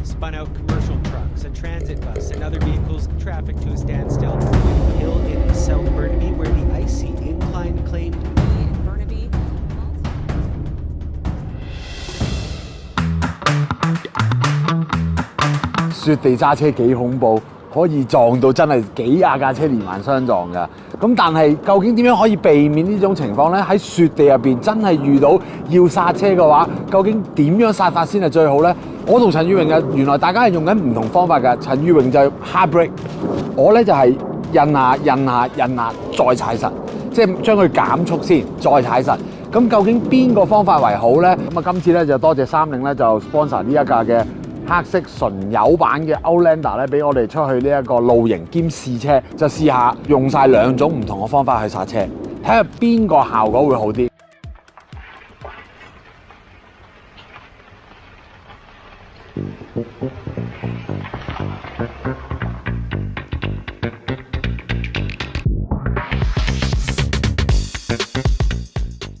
Spun out commercial trucks, a transit bus, and other vehicles trafficked to a standstill. Hill in South Burnaby, where the icy incline claimed. Burnaby. 雪地揸車幾恐怖，可以撞到真係幾廿架車連環相撞㗎。咁但係究竟點樣可以避免呢種情況呢？喺雪地入邊真係遇到要剎車嘅話，究竟點樣剎法先係最好呢？我同陳宇榮嘅原來大家係用緊唔同方法㗎。陳宇榮就 hard brake， 我呢就係印下再踩實，即係將佢減速先，再踩實。咁究竟邊個方法為好呢？咁啊，今次咧就多謝三菱咧就 sponsor 呢一架嘅黑色純油版嘅 Outlander 咧，俾我哋出去呢一個露營兼試車，就試下用晒兩種唔同嘅方法去剎車，睇下邊個效果會好啲。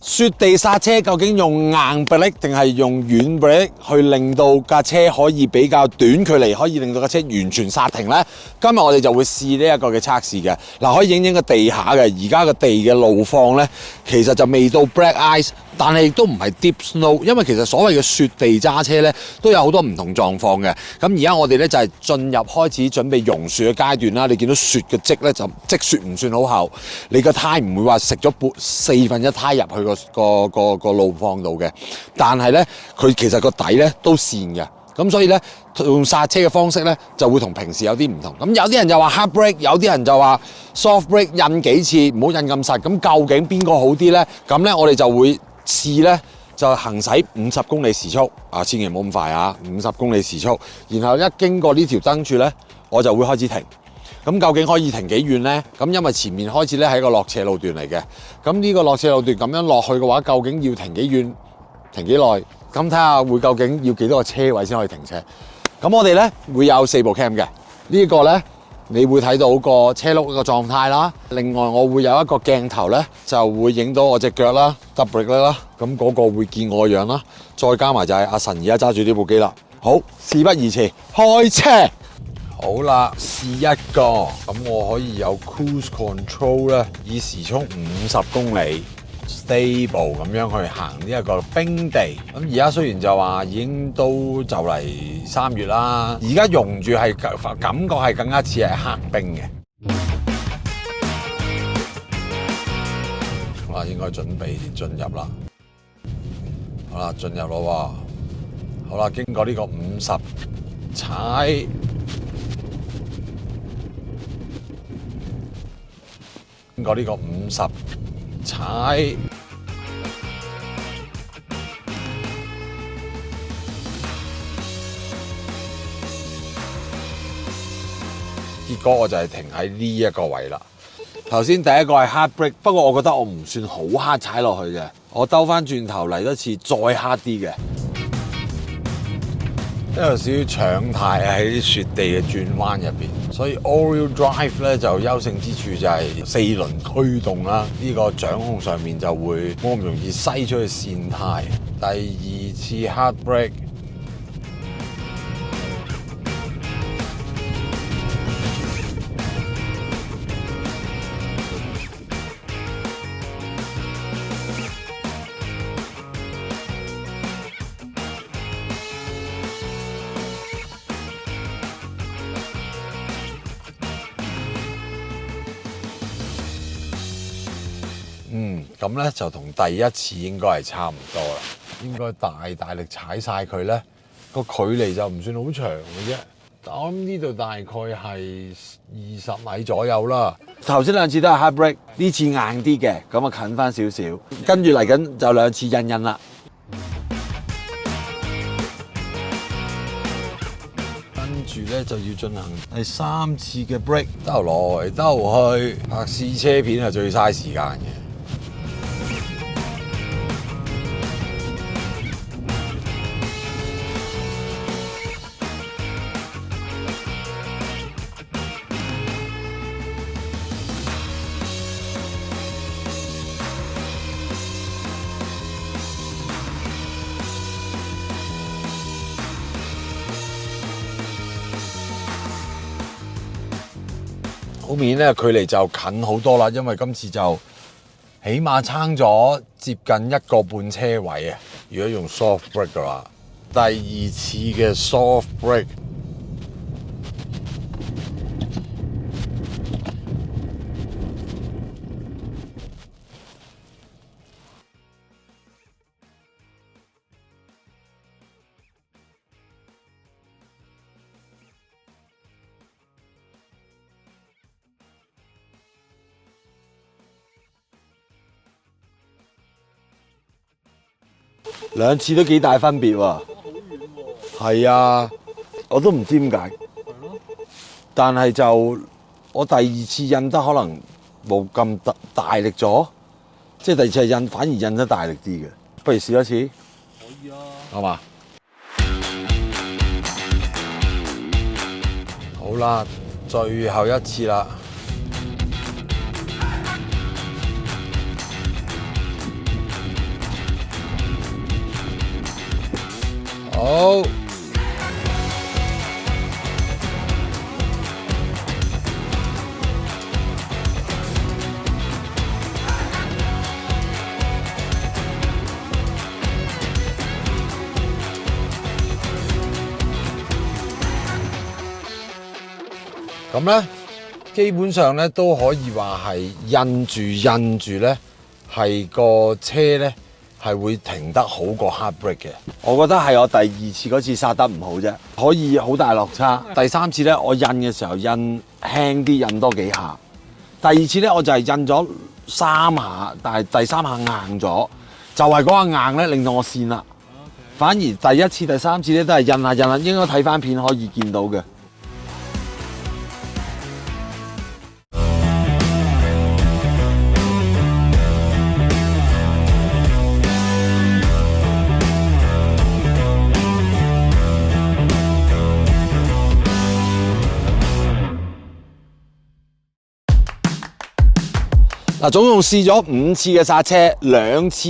雪地剎車究竟用硬 brake 定係用軟 brake 去令到架車可以比較短距離可以令到架車完全剎停呢？今日我哋就會試呢一個嘅測試嘅。嗱，可以影個地下嘅，而家個地嘅路況呢，其實就未到 black ice， 但係亦都唔係 deep snow， 因為其實所謂嘅雪地揸車呢，都有好多唔同狀況嘅。咁而家我哋呢，就係進入開始準備融雪嘅階段啦。你見到雪嘅積呢，就積雪唔算好厚，你個胎唔會話食咗1/4胎入去個路況度嘅，但係咧佢其實個底咧都跣嘅，咁所以咧用剎車嘅方式咧就會同平時有啲唔同。咁有啲人就話 hard brake， 有啲人就話 soft brake， 印幾次唔好印咁實。咁究竟邊個好啲咧？咁咧我哋就會試咧就行駛50公里時速啊，千祈唔好咁快啊，50公里時速。然後一經過呢條燈柱咧，我就會開始停。咁究竟可以停幾遠呢？咁因為前面開始咧係一個落斜路段嚟嘅，咁呢個落斜路段咁樣落去嘅話，究竟要停幾遠、停幾耐？咁睇下會究竟要幾多個車位先可以停車？咁我哋咧會有4部 cam 嘅，呢個咧你會睇到個車轆個狀態啦。另外我會有一個鏡頭咧，就會影到我隻腳啦、double brake 啦，咁嗰個會見我個樣啦。再加埋就係阿神而家揸住呢部機啦。好，事不宜遲，開車！好啦，試一個，咁我可以有 cruise control 咧，以時速50公里 stable 咁樣去行呢一個冰地。咁而家雖然就話已經都就嚟3月啦，而家溶住係感覺係更加似係黑冰嘅。好啦，應該準備進入啦。好啦，進入咯喎。好啦，經過呢個50踩。經過呢個50踩，結果我就係停喺呢一個位啦。頭先第一個係 hard brake， 不過我覺得我唔算好 hard 踩落去嘅，我兜翻轉頭嚟多次再 hard 啲嘅。都有少少搶軚喺啲雪地嘅轉彎入邊，所以 all-wheel drive 咧就優勝之處就係4輪驅動啦，呢個掌控上面就會冇咁容易篩出去跣軚。第二次 hard brake。咁咧就同第一次應該係差唔多啦，應該大力踩晒佢咧，個距離就唔算好長嘅啫。但我諗呢度大概係20米左右啦。頭先2次都係 hard brake， 呢次硬啲嘅，咁啊近翻少少。跟住嚟緊就2次印啦。跟住咧就要進行第3次嘅 brake， 兜來兜去，拍試車片係最嘥時間嘅。好明顯咧，距離就近好多啦，因為今次就起碼撐咗接近1個半車位啊！如果用 soft brake 嘅話，第2次嘅 soft brake。兩次都幾大分別喎，係啊，我都唔知點解，但係就我第2次印得可能冇咁大力咗，即係第2次印反而印得大力啲嘅，不如試多次？可以啊，好嘛？好啦，最後一次啦。好，咁咧，基本上咧都可以話係印住咧，係個車咧。係會停得好過 hard brake 嘅，我覺得係我第2次嗰次剎得唔好啫，可以好大落差。第3次咧，我印嘅時候印輕啲，印多幾下。第2次咧，我就係印咗3下，但係第3下硬咗，就係嗰下硬咧令到我跣啦。反而第1次、第3次咧都係印下，應該睇翻片可以見到嘅。嗱，總共試咗5次嘅剎車，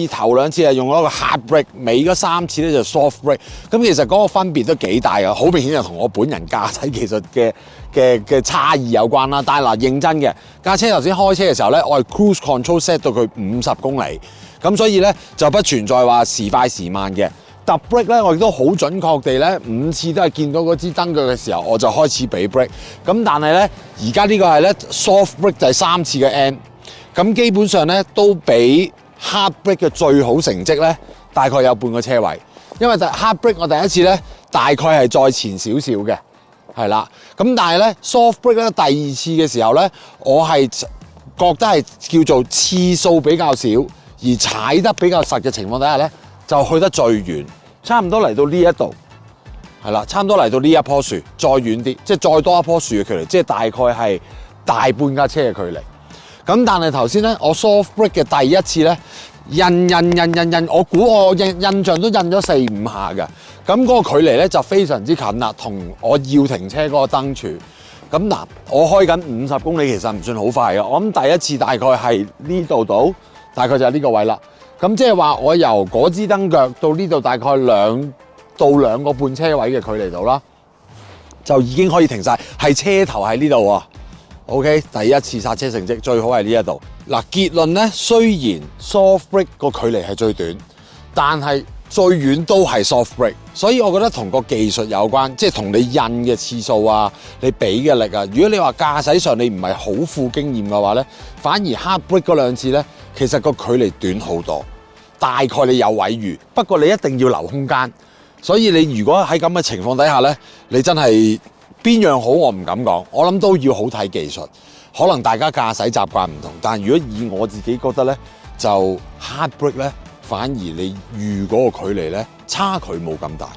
頭兩次係用咗個 hard brake， 尾嗰3次咧就 soft brake。咁其實嗰個分別都幾大嘅，好明顯就同我本人駕駛技術嘅差異有關啦。但係嗱，認真嘅架車頭先開車嘅時候咧，我係 cruise control set 到佢50公里，咁所以咧就不存在話時快時慢嘅。揼 brake 咧，我亦都好準確地咧5次都係見到嗰支燈腳嘅時候，我就開始俾 brake。咁但係咧，而家呢個係咧 soft brake 第3次嘅 N。咁基本上咧都比 hard brake 嘅最好成績咧，大概有半個車位。因為 hard brake 我第1次咧大概係再前少少嘅，係啦。咁但係咧 soft brake 咧第2次嘅時候咧，我係覺得係叫做次數比較少，而踩得比較實嘅情況底下咧，就去得最遠，差唔多嚟到呢一度，係啦，差唔多嚟到呢一棵樹，再遠啲，即係再多一棵樹嘅距離，即係大概係大半架車嘅距離。咁但係頭先咧，我 soft brake 嘅第1次咧，印，我估我印象都印咗4-5下嘅。咁嗰個距離咧就非常之近啦，同我要停車嗰個燈柱。咁嗱，我開緊50公里，其實唔算好快嘅。我諗第1次大概係呢度到，大概就係呢個位啦。咁即係話我由嗰支燈腳到呢度大概2到2個半車位嘅距離度啦，就已經可以停晒，係車頭喺呢度喎。OK， 第1次剎車成績最好係呢一度。嗱，結論咧，雖然 soft brake 個距離係最短，但係最遠都係 soft brake，所以我覺得同個技術有關，即係同你印嘅次數啊，你俾嘅力啊。如果你話駕駛上你唔係好富經驗嘅話咧，反而 hard brake 嗰2次咧，其實個距離短好多，大概你有位預，不過你一定要留空間。所以你如果喺咁嘅情況底下咧，你真係邊樣好我唔敢講，我諗都要好睇技術，可能大家駕駛習慣唔同，但如果以我自己覺得咧，就 hard brake 咧，反而你預嗰個距離咧差距冇咁大，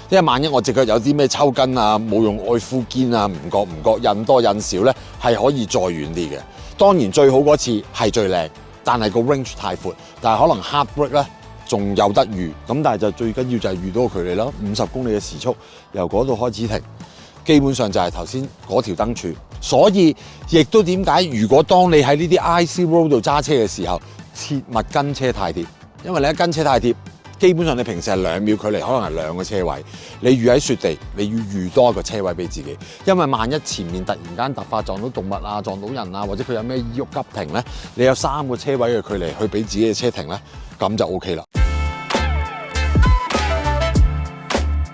因為萬一我隻腳有啲咩抽筋啊，冇用愛膚堅啊，唔覺印多印少咧，係可以再遠啲嘅。當然最好嗰次係最靚，但係個 range 太闊，但係可能 hard brake 咧仲有得預，咁但係就最緊要就係預到個距離啦，50公里嘅時速由嗰度開始停。基本上就係頭先嗰條燈柱，所以亦都點解？如果當你喺呢啲 IC road 度揸車嘅時候，切勿跟車太貼，因為你一跟車太貼，基本上你平時係2秒距離，可能係2個車位。你預喺雪地，你要預多一個車位俾自己，因為萬一前面突然間突發撞到動物啊、撞到人啊，或者佢有咩意喐急停咧，你有3個車位嘅距離去俾自己嘅車停咧，咁就 OK 啦。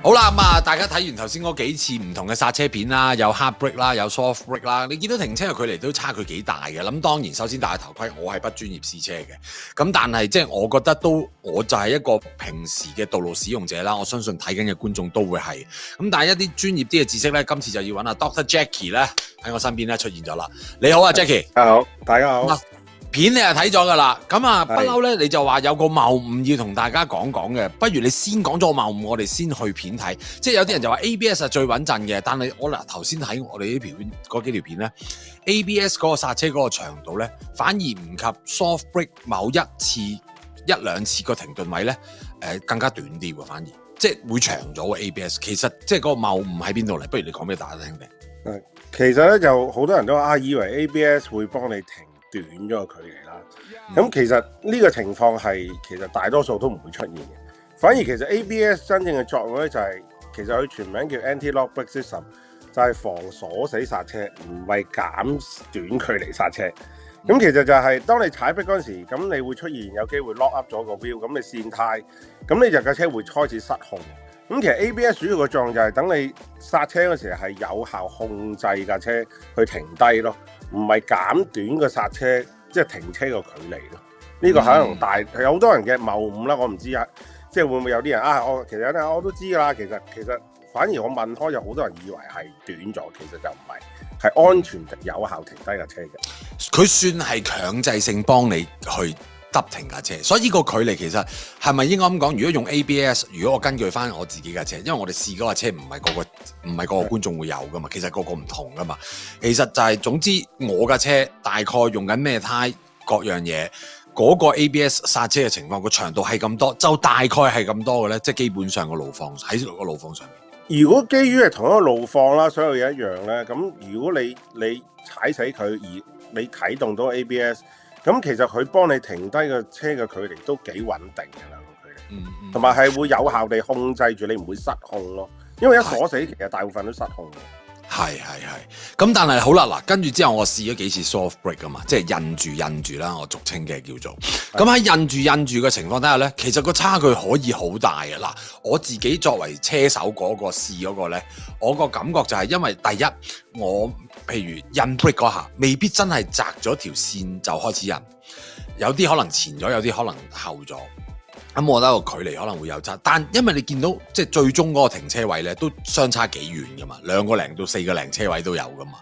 好啦，咁啊，大家睇完頭先嗰幾次唔同嘅剎車片啦，有 hard brake 啦，有 soft brake 啦，你見到停車嘅距離都差距幾大嘅。咁當然，首先戴下頭盔，我係不專業試車嘅。咁但係即係我覺得我就係一個平時嘅道路使用者啦。我相信睇緊嘅觀眾都會係。咁但係一啲專業啲嘅知識咧，今次就要揾阿 Dr. Jackie 咧喺我身邊咧出現咗啦。你好啊 Jackie。大家好。片你係睇咗㗎啦，咁啊不嬲咧，你就話有個謬誤要同大家講嘅，不如你先講咗個謬誤，我哋先去片睇。即係有啲人就話 ABS 係最穩陣嘅，但係我頭先睇我哋呢條片嗰幾條片咧 ，ABS 嗰個剎車嗰個長度咧，反而唔及 soft brake 某一兩次個停頓位咧，更加短啲喎，反而即係會長咗個 ABS。其實即係嗰個謬誤喺邊度嚟？不如你講俾大家聽定。其實咧就好多人都以為 ABS 會幫你停短咗個距離啦，咁其實呢個情況係其實大多數都唔會出現嘅，反而其實 ABS 真正嘅作用咧就係其實佢全名叫 Anti-Lock Brake System， 就係防鎖死剎車，唔係減短距離剎車。咁其實就係當你踩迫嗰陣時，咁你會出現有機會 lock up 咗個 wheel， 咁你跣軚，咁你架車會開始失控。咁其實 ABS 主要嘅作用就係等你剎車嗰時係有效控制架車去停低咯，唔係減短個剎車即係停車個距離咯。呢個可能有好多人嘅謬誤啦，我唔知啊，即係會唔會有啲人我其實咧我都知㗎啦，其實反而我問開有好多人以為係短咗，其實就唔係，係安全有效停低架車嘅。佢算係強制性幫你去急停架車，所以呢個距離其實係咪應該咁講？如果用 ABS， 如果我根據翻我自己架車，因為我哋試嗰架車唔係個個觀眾會有噶嘛，其實個個唔同噶嘛。其實就係總之我架車大概用緊咩胎各樣嘢，嗰個 ABS 剎車嘅情況個長度係咁多，就大概係咁多嘅咧，即係基本上個路況喺個路況上面。如果基於係同一個路況啦，所有嘢一樣咧，咁如果你踩死佢而你啟動到 ABS。咁其實佢幫你停低個車嘅距離都幾穩定嘅啦，個距離，同埋係會有效地控制住你唔會失控咯。因為一鎖死其實大部分都失控嘅。係。咁但係好啦，嗱，跟住之後我試咗幾次 soft brake 啊嘛，即係印住啦，我俗稱嘅叫做。咁喺印住嘅情況底下咧，其實個差距可以好大嘅。嗱，我自己作為車手嗰個試嗰個咧，我個感覺就係因為第一，我譬如印 brake 嗰下，未必真係擲咗條線就開始印，有啲可能前咗，有啲可能後咗。咁我覺得個距離可能會有差，但因為你見到即係最終嗰個停車位咧，都相差幾遠噶嘛，2個零到4個零車位都有噶嘛。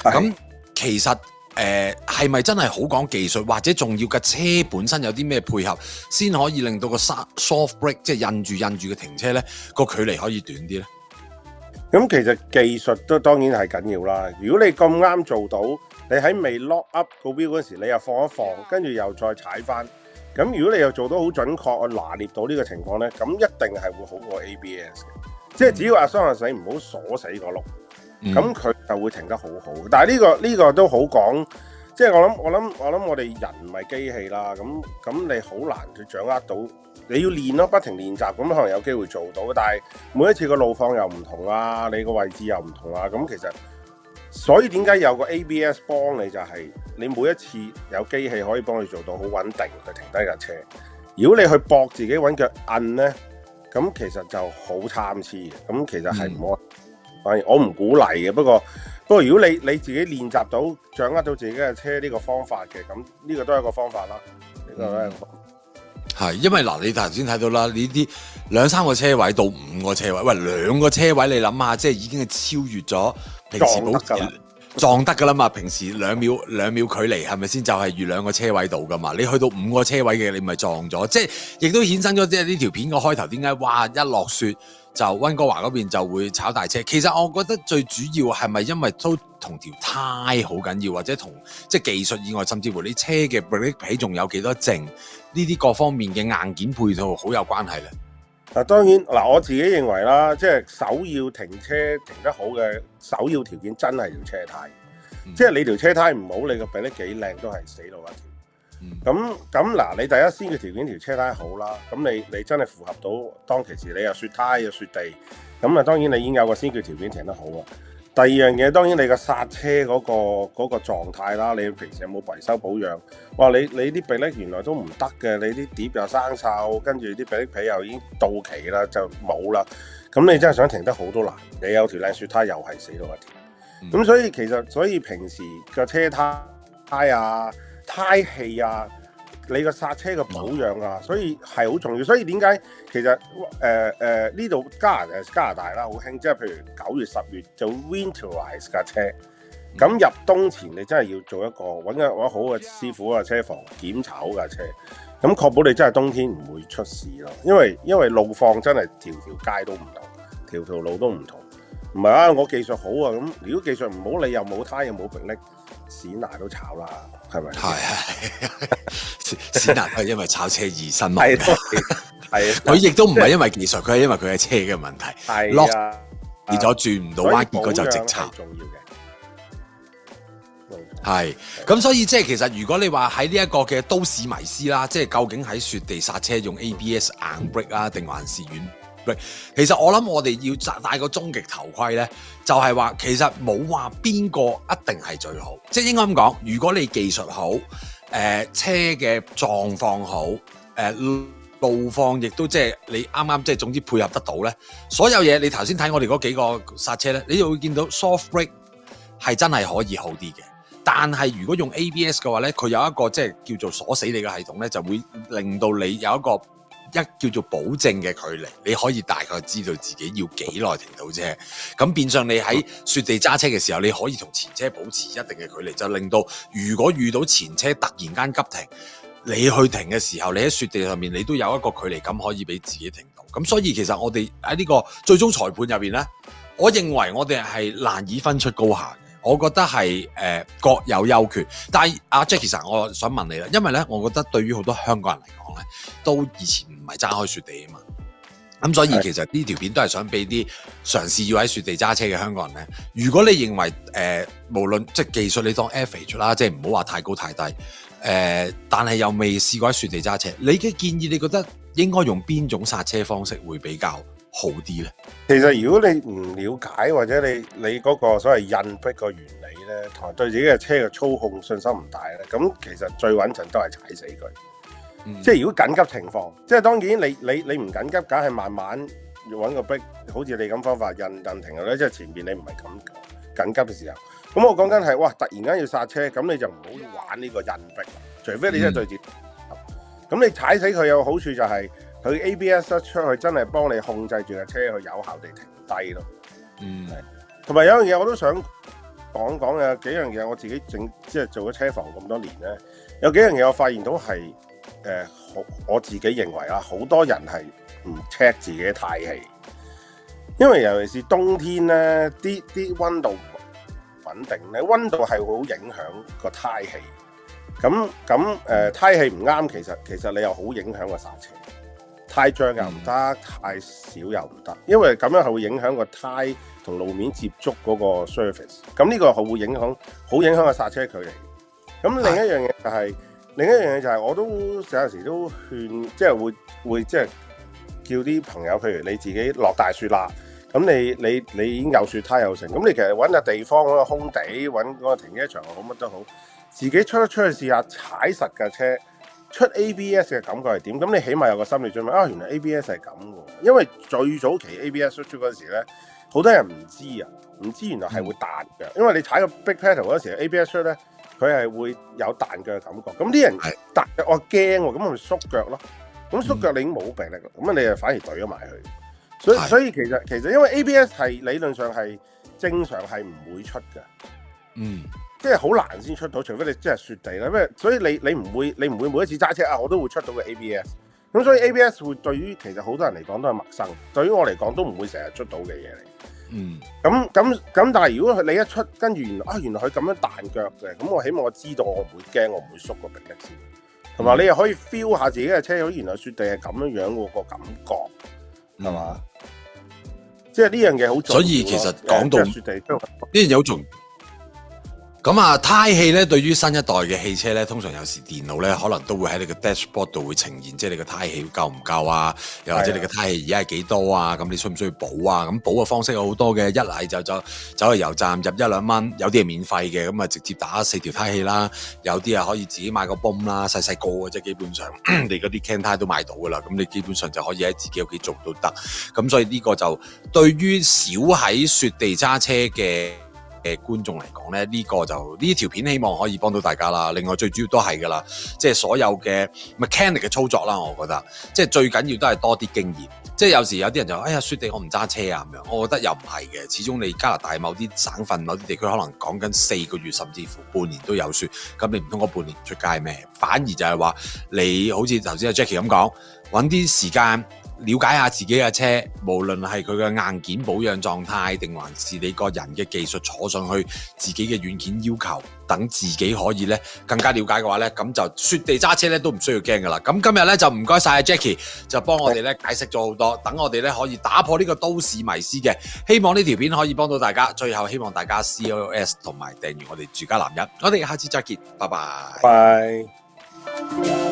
咁其實係咪真係好講技術，或者仲要架車本身有啲咩配合，先可以令到個 soft brake 即係印住嘅停車咧個距離可以短啲咧？咁其實技術都當然係緊要啦。如果你咁啱做到，你喺未 lock up 個 wheel 嗰時，你又放一放，跟住又再踩翻。咁如果你又做到好準確，拿捏到呢個情況咧，咁一定係會好過 ABS 嘅。即係只要阿雙阿死唔好鎖死個轆，咁佢就會停得好好。但係呢個都好講，即係我諗我哋人唔係機器啦。咁你好難去掌握到，你要練咯，不停練習，咁可能有機會做到。但係每一次個路況又唔同啊，你個位置又唔同啊，咁其實。所以點解有個 ABS 幫你就係你每一次有機器可以幫你做到好穩定去停低架車。如果你去搏自己揾腳摁咧，咁其實就好參差嘅。咁其實係唔好，反而我唔鼓勵嘅。不過如果你自己練習到掌握到自己嘅車呢個方法嘅，咁呢個都係一個方法啦。呢個都係一個方法。係，因為嗱，你頭先睇到啦，呢啲2-3個車位到5個車位，喂，2個車位你諗下，即係已經係超越咗平時撞得噶啦嘛。平時2秒距離係咪先？就係越2個車位度噶嘛。你去到5個車位嘅，你咪撞咗，即係亦都衍生咗即係呢條片個開頭點解哇一落雪就溫哥華嗰邊就會炒大車？其實我覺得最主要係咪因為都同條胎好緊要，或者同即係技術以外，甚至乎你車嘅 brake 皮仲有幾多剩呢啲各方面嘅硬件配套好有關係咧。當然我自己認為啦，即係首要停車停得好嘅首要條件真係條車胎。即係你條車胎唔好，你個 brake 幾靚都係死路一條。咁嗱，你第一先嘅條件條車胎好啦，咁你真係符合到當其時你又雪胎又雪地，咁啊當然你已經有個先決條件停得好啊。第二樣嘢當然你個剎車嗰個狀態啦，你平時有冇維修保養？哇！你啲臂力原來都唔得嘅，你啲碟又生銹，跟住啲臂力皮又已經到期啦，就冇啦。咁你真係想停得好都難。你有條靚雪胎又係死到一條。咁所以平時個車胎啊、胎氣啊，你個剎車嘅保養啊，所以係好重要。所以點解其實呢度加拿大啦好興，即係譬如9月10月就 winterize 架車。咁入冬前你真係要做一個揾好嘅師傅啊車房檢查好架車，咁確保你真係冬天唔會出事咯。因為路況真係條街都唔同，條路都唔同。唔係啊，我技術好啊，咁如果技術唔好，你又冇胎又冇迫力，屎拿都炒啦，係咪？係屎拿都係因為炒車而身亡嘅，係佢亦都唔係因為技術，佢係因為佢嘅車嘅問題，係啊，跌咗轉唔到彎，結果就直插。重要嘅。係，咁所以即係其實如果你話喺呢一個嘅都市迷思啦，即係究竟喺雪地剎車用 ABS 硬 brake 啊，定還是軟 brake？其實我諗我哋要戴個終極頭盔咧，就係話其實冇話邊個一定係最好，即係應該咁講。如果你技術好，車嘅狀況好，路況亦都即係你啱啱即係總之配合得到咧，所有嘢你頭先睇我哋嗰幾個剎車咧，你就會見到 soft brake 係真係可以好啲嘅。但係如果用 ABS 嘅話咧，佢有一個即係叫做鎖死你嘅系統咧，就會令到你有一個叫做保證嘅距離，你可以大概知道自己要幾耐停到車。咁變相你喺雪地揸車嘅時候，你可以同前車保持一定嘅距離，就令到如果遇到前車突然間急停，你去停嘅時候，你喺雪地上面你都有一個距離感可以俾自己停到。咁所以其實我哋喺呢個最終裁判入邊咧，我認為我哋係難以分出高下。我覺得係各有優缺，但係阿 Jack 其實我想問你啦，因為咧，我覺得對於好多香港人嚟講咧，都以前唔係揸開雪地啊嘛，咁所以其實呢條片都係想俾啲嘗試要喺雪地揸車嘅香港人咧，如果你認為無論即係技術你當 average 啦，即係唔好話太高太低，但係又未試過喺雪地揸車，你嘅建議你覺得應該用邊種剎車方式會比較好啲咧？其實如果你唔了解或者你嗰個所謂印逼個原理咧，同埋對自己嘅車嘅操控信心唔大咧，咁其實最穩陣都係踩死佢。即係如果緊急情況，即係當然你唔緊急，梗係慢慢要揾個逼，好似你咁方法印停咧，即係前面你唔係咁緊急嘅時候。咁我講緊係哇，突然間要剎車，咁你就唔好玩呢個印逼，除非你真係對住。咁你踩死佢有個好處就係，佢 ABS 一出去真係幫你控制住架車去有效地停低咯。同埋有樣嘢我都想講講嘅，幾樣嘢我自己即係做咗車房咁多年咧，有幾樣嘢我發現到係我自己認為啊，好多人係唔 check 自己嘅胎氣，因為尤其是冬天咧，啲溫度唔穩定咧，溫度係好影響個胎氣。胎氣唔啱，其實你又好影響個剎車。太脹又唔得，太少又唔得，因為咁樣係會影響個胎同路面接觸嗰個 surface。咁呢個係會影響個剎車距離。咁另一樣嘢就係，我都有陣時都勸，即係會即係叫啲朋友，譬如你自己落大雪啦，咁你已經有雪胎有成，咁你其實揾個地方，嗰個空地，揾嗰個停車場好乜都好，自己出去試下踩實架車。出 ABS 嘅感覺係點？咁你起碼有個心理準備啊！原來 ABS 係咁喎，因為最早期 ABS 出嗰陣時咧，好多人唔知原來係會彈嘅。因為你踩個 big pedal 嗰時 ，ABS 出咧，佢係會有彈腳嘅感覺。咁啲人彈腳，我驚喎，咁咪縮腳咯。咁縮腳你已經冇臂力啦，咁你就反而懟咗埋去。所以其實因為 ABS 係理論上係正常係唔會出嘅。即係好難先出到，除非你即係雪地啦。所以你唔會每一次揸車啊，我都會出到個 ABS。咁所以 ABS 會對於其實好多人嚟講都係陌生，對於我嚟講都唔會成日出到嘅嘢嚟。咁但係如果你一出，跟住原來佢咁樣彈腳嘅，咁我起碼我知道我唔會驚，我唔會縮個迫力先。同埋你又可以 feel 下自己嘅車，好似原來雪地係咁樣樣個感覺，係嘛？即係呢樣嘢好重要。所以其實講到雪地，呢樣嘢好重要。咁啊，胎氣咧，對於新一代嘅汽車咧，通常有時電腦咧，可能都會喺你個 dashboard 度會呈現，即係你個胎氣夠唔夠啊？又或者你個胎氣而家係幾多啊？咁你需唔需要補啊？咁補嘅方式有好多嘅，一係就走去油站入1-2蚊，有啲係免費嘅，咁啊直接打4條胎氣啦。有啲啊可以自己買個泵啦，細細個嘅啫，基本上你嗰啲 can 胎都買到噶啦。咁你基本上就可以喺自己屋企做都得。咁所以呢個就對於少喺雪地揸車嘅觀眾嚟講咧，呢個就呢條片希望可以幫到大家啦。另外最主要都係噶啦，即係所有嘅 mechanic 嘅操作啦，我覺得即係最緊要都係多啲經驗。即係有時有啲人就哎呀雪地我唔揸車啊咁樣，我覺得又唔係嘅。始終你加拿大某啲省份、某啲地區可能講緊4個月甚至乎半年都有雪，咁你唔通嗰半年出街咩？反而就係話你好似頭先阿 Jackie 咁講，揾啲時間了解下自己嘅車，無論係佢嘅硬件保養狀態，定還是你個人嘅技術坐上去自己嘅軟件要求，等自己可以咧更加了解嘅話咧，咁就雪地揸車咧都唔需要驚噶啦。咁今日咧就唔該晒 Jackie， 就幫我哋咧解釋咗好多，等我哋咧可以打破呢個都市迷思嘅。希望呢條片可以幫到大家。最後希望大家 CLS 同埋訂閱我哋住家男人。我哋下次再見，拜拜。拜。